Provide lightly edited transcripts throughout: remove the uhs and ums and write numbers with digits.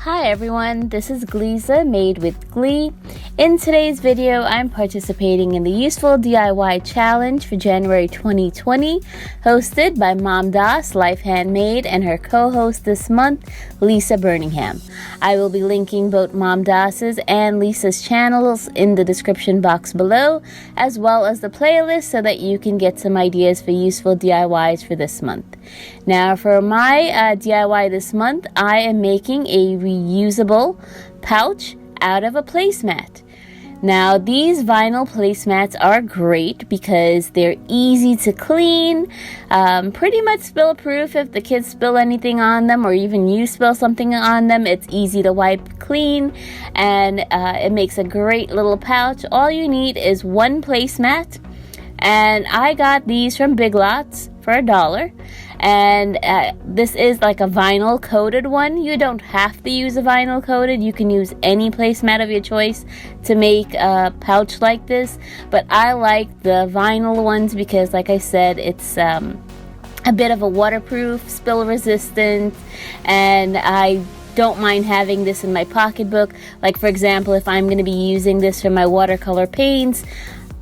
Hi everyone, this is Gleeza, made with Glee. In today's video, I'm participating in the Useful DIY Challenge for January 2020, hosted by Momdas, Life Handmade, and her co-host this month, Lisa Burningham. I will be linking both Momdas's and Lisa's channels in the description box below, as well as the playlist so that you can get some ideas for useful DIYs for this month. Now for my DIY this month, I am making a reusable pouch out of a placemat. Now these vinyl placemats are great because they're easy to clean, pretty much spill proof. If the kids spill anything on them or even you spill something on them, it's easy to wipe clean, and it makes a great little pouch. All you need is one placemat, and I got these from Big Lots for $1. And this is like a vinyl coated one. You don't have to use a vinyl coated. You can use any placemat of your choice to make a pouch like this. But I like the vinyl ones because, like I said, it's a bit of a waterproof, spill resistant, and I don't mind having this in my pocketbook. Like, for example, if I'm going to be using this for my watercolor paints,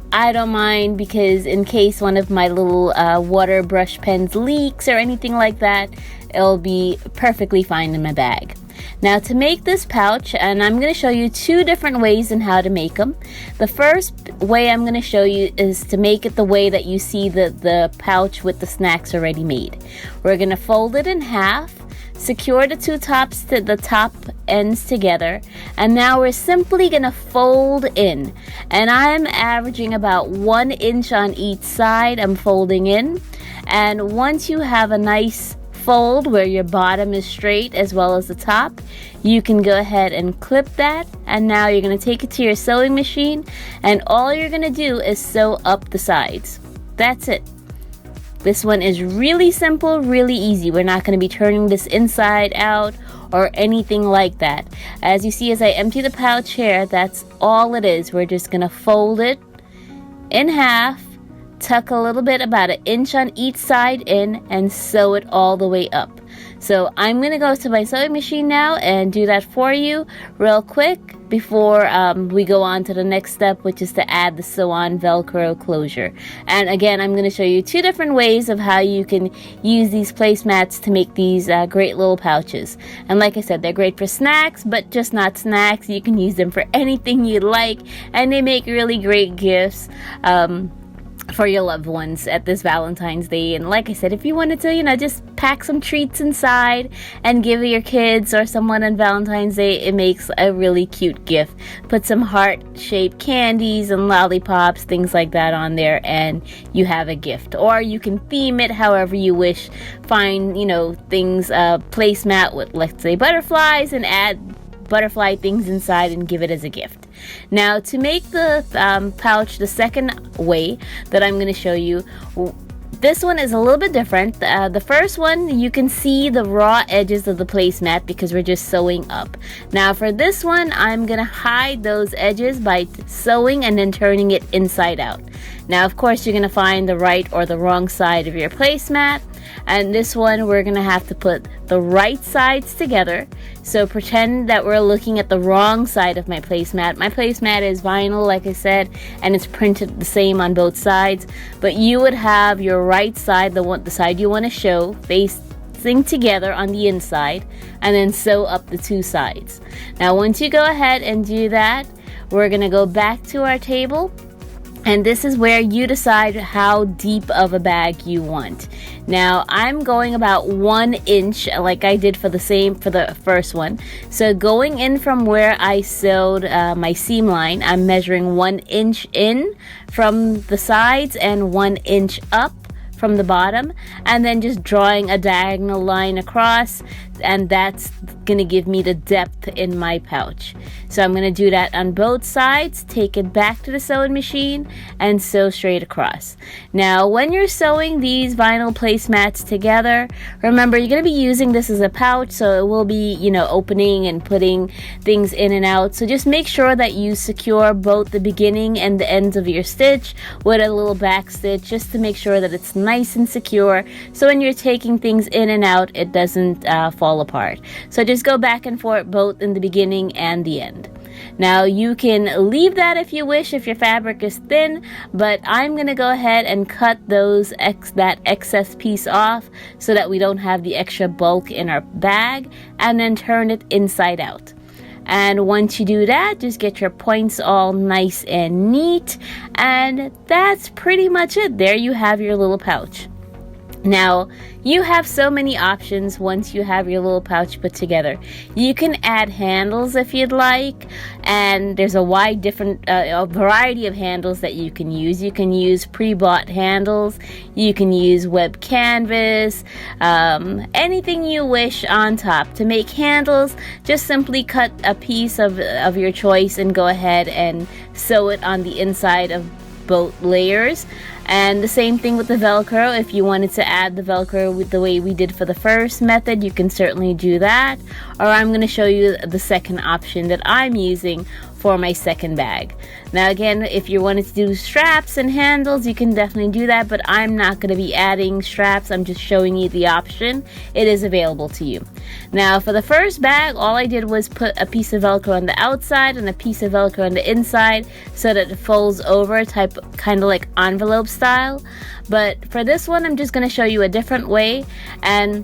I don't mind, because in case one of my little water brush pens leaks or anything like that, it'll be perfectly fine in my bag. Now to make this pouch, and I'm going to show you two different ways in how to make them. The first way I'm going to show you is to make it the way that you see the pouch with the snacks already made. We're going to fold it in half, secure the two tops to the top ends together, and now we're simply gonna fold in, and I'm averaging about 1 inch on each side. I'm folding in, and once you have a nice fold where your bottom is straight as well as the top, you can go ahead and clip that. And now you're going to take it to your sewing machine, and all you're going to do is sew up the sides. That's it. This one is really simple, really easy. We're not going to be turning this inside out or anything like that. As you see, as I empty the pouch here, that's all it is. We're just going to fold it in half, tuck a little bit, about 1 inch on each side in, and sew it all the way up. So I'm going to go to my sewing machine now and do that for you real quick before we go on to the next step, which is to add the sew-on Velcro closure. And again, I'm going to show you two different ways of how you can use these placemats to make these great little pouches. And like I said, they're great for snacks, but just not snacks. You can use them for anything you like, and they make really great gifts for your loved ones at this Valentine's Day. And like I said, if you wanted to, just pack some treats inside and give your kids or someone on Valentine's Day, it makes a really cute gift. Put some heart-shaped candies and lollipops, things like that on there, and you have a gift. Or you can theme it however you wish. Find, things, placemat with, let's say, butterflies, and add butterfly things inside and give it as a gift. Now to make the pouch the second way that I'm going to show you, this one is a little bit different. The first one, you can see the raw edges of the placemat because we're just sewing up. Now for this one, I'm going to hide those edges by sewing and then turning it inside out. Now of course you're going to find the right or the wrong side of your placemat. And this one, we're going to have to put the right sides together. So pretend that we're looking at the wrong side of my placemat. My placemat is vinyl, like I said, and it's printed the same on both sides. But you would have your right side, the side you want to show, facing together on the inside, and then sew up the two sides. Now once you go ahead and do that, we're going to go back to our table. And this is where you decide how deep of a bag you want. Now I'm going about 1 inch, like I did for the first one. So going in from where I sewed my seam line, I'm measuring 1 inch in from the sides and 1 inch up from the bottom, and then just drawing a diagonal line across, and that's gonna give me the depth in my pouch. So I'm gonna do that on both sides, take it back to the sewing machine, and sew straight across. Now when you're sewing these vinyl placemats together, remember you're gonna be using this as a pouch, so it will be opening and putting things in and out. So just make sure that you secure both the beginning and the ends of your stitch with a little back stitch, just to make sure that it's nice and secure, so when you're taking things in and out, it doesn't fall fall apart. So just go back and forth both in the beginning and the end. Now you can leave that if you wish, if your fabric is thin, but I'm going to go ahead and cut that excess piece off so that we don't have the extra bulk in our bag, and then turn it inside out. And once you do that, just get your points all nice and neat, and that's pretty much it. There you have your little pouch. Now, you have so many options once you have your little pouch put together. You can add handles if you'd like, and there's a variety of handles that you can use. You can use pre-bought handles, you can use web canvas, anything you wish on top. To make handles, just simply cut a piece of your choice and go ahead and sew it on the inside of both layers. And the same thing with the Velcro. If you wanted to add the Velcro with the way we did for the first method, you can certainly do that. Or I'm going to show you the second option that I'm using for my second bag. Now again, if you wanted to do straps and handles, you can definitely do that, but I'm not going to be adding straps. I'm just showing you the option. It is available to you. Now for the first bag, all I did was put a piece of Velcro on the outside and a piece of Velcro on the inside so that it folds over, kind of like envelope style. But for this one, I'm just going to show you a different way. And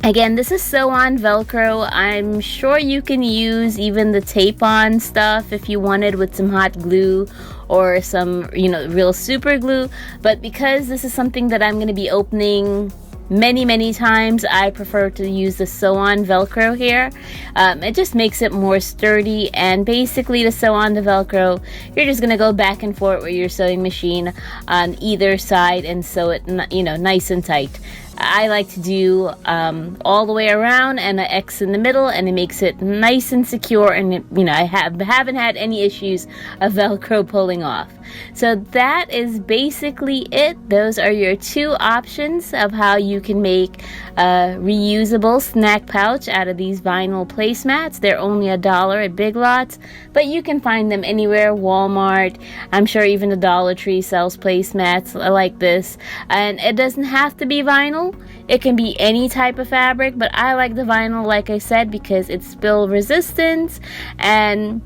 again, this is sew-on Velcro. I'm sure you can use even the tape-on stuff if you wanted with some hot glue or some, real super glue. But because this is something that I'm going to be opening many times, I prefer to use the sew-on Velcro here. It just makes it more sturdy, and basically to sew on the Velcro, you're just going to go back and forth with your sewing machine on either side and sew it, nice and tight. I like to do all the way around and an X in the middle, and it makes it nice and secure, and I haven't had any issues of Velcro pulling off. So that is basically it. Those are your two options of how you can make a reusable snack pouch out of these vinyl placemats. They're only $1 at Big Lots, but you can find them anywhere. Walmart, I'm sure even the Dollar Tree sells placemats like this, and it doesn't have to be vinyl. It can be any type of fabric, but I like the vinyl, like I said, because it's spill resistant, and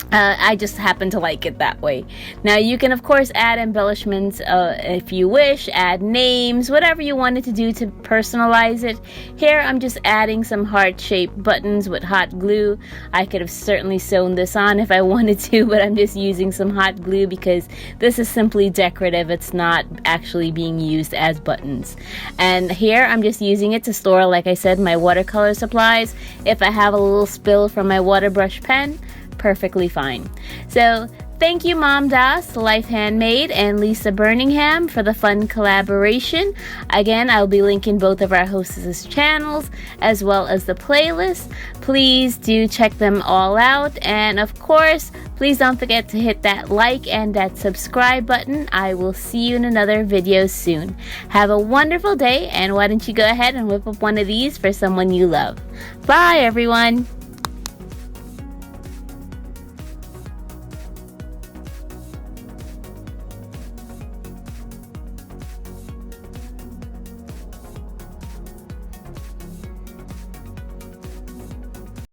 I just happen to like it that way. Now you can of course add embellishments if you wish, add names, whatever you wanted to do to personalize it. Here I'm just adding some heart-shaped buttons with hot glue. I could have certainly sewn this on if I wanted to, but I'm just using some hot glue because this is simply decorative. It's not actually being used as buttons. And here I'm just using it to store, like I said, my watercolor supplies. If I have a little spill from my water brush pen, perfectly fine. So thank you Momdas, Life Handmade, and Lisa Burningham for the fun collaboration. Again, I'll be linking both of our hostesses' channels as well as the playlist. Please do check them all out, and of course please don't forget to hit that like and that subscribe button. I will see you in another video soon. Have a wonderful day, and why don't you go ahead and whip up one of these for someone you love. Bye everyone.